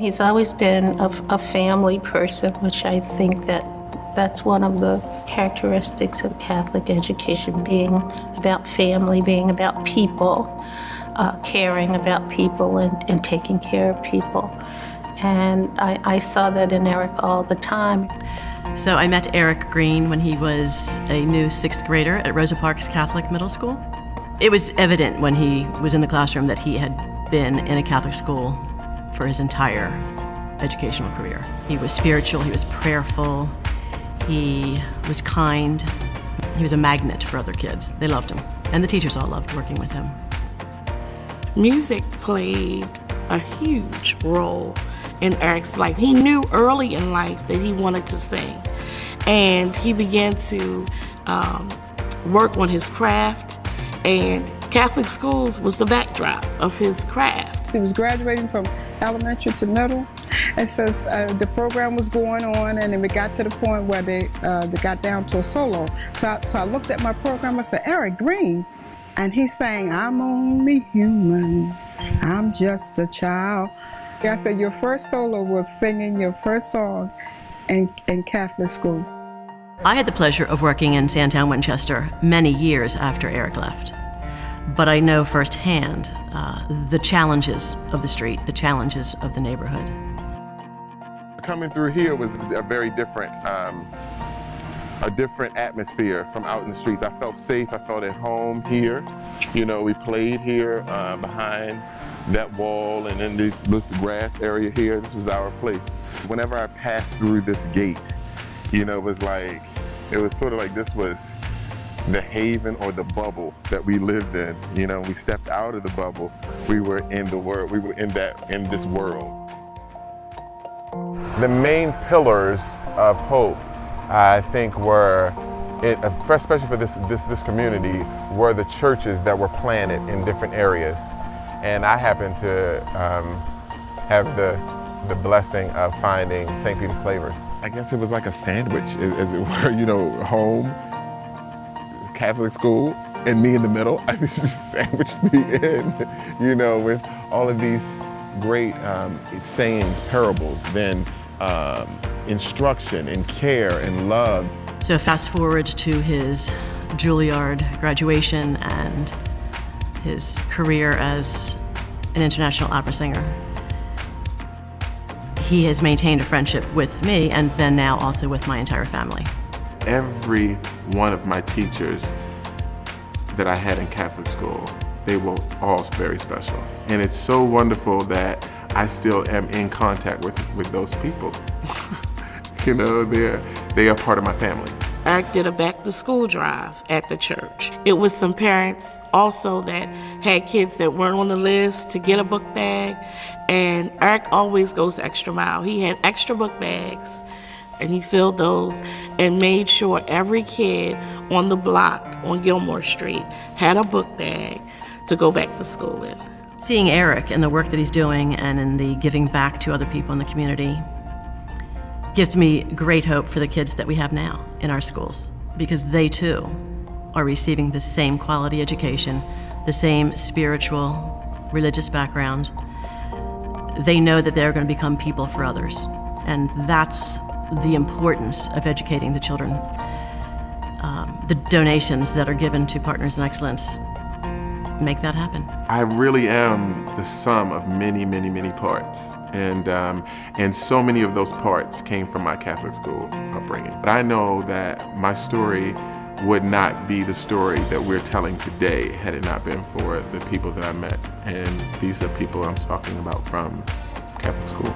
He's always been a family person, which I think that's one of the characteristics of Catholic education, being about family, being about people, caring about people and taking care of people. And I saw that in Eric all the time. So I met Eric Greene when he was a new 6th grader at Rosa Parks Catholic Middle School. It was evident when he was in the classroom that he had been in a Catholic school for his entire educational career. He was spiritual, he was prayerful, he was kind, he was a magnet for other kids. They loved him, and the teachers all loved working with him. Music played a huge role in Eric's life. He knew early in life that he wanted to sing, and he began to work on his craft, and Catholic schools was the backdrop of his craft. He was graduating from elementary to middle, and says the program was going on, and then we got to the point where they got down to a solo. So I looked at my program, I said, Eric Greene, and he sang, I'm only human, I'm just a child. I said, your first solo was singing your first song in Catholic school. I had the pleasure of working in Sandtown, Winchester many years after Eric left. But I know firsthand the challenges of the street, the challenges of the neighborhood. Coming through here was a very different atmosphere from out in the streets. I felt safe, I felt at home here. You know, we played here behind that wall and in this grass area here. This was our place. Whenever I passed through this gate, you know, it was sort of like this was the haven or the bubble that we lived in. You know, we stepped out of the bubble, we were in the world, we were in this world. The main pillars of hope, I think, were, especially for this community, were the churches that were planted in different areas. And I happened to have the blessing of finding St. Peter's Clavers. I guess it was like a sandwich, as it were, you know, home, Catholic school, and me in the middle. I just sandwiched me in, you know, with all of these great sayings, parables, then instruction and care and love. So fast forward to his Juilliard graduation and his career as an international opera singer. He has maintained a friendship with me and then now also with my entire family. Every one of my teachers that I had in Catholic school, they were all very special. And it's so wonderful that I still am in contact with those people. You know, they are part of my family. Eric did a back-to-school drive at the church. It was some parents also that had kids that weren't on the list to get a book bag, and Eric always goes the extra mile. He had extra book bags, and he filled those and made sure every kid on the block on Gilmore Street had a book bag to go back to school with. Seeing Eric and the work that he's doing and in the giving back to other people in the community gives me great hope for the kids that we have now in our schools, because they too are receiving the same quality education, the same spiritual, religious background. They know that they're going to become people for others, and that's the importance of educating the children. The donations that are given to Partners in Excellence make that happen. I really am the sum of many, many, many parts. And so many of those parts came from my Catholic school upbringing. But I know that my story would not be the story that we're telling today had it not been for the people that I met. And these are people I'm talking about from Catholic school.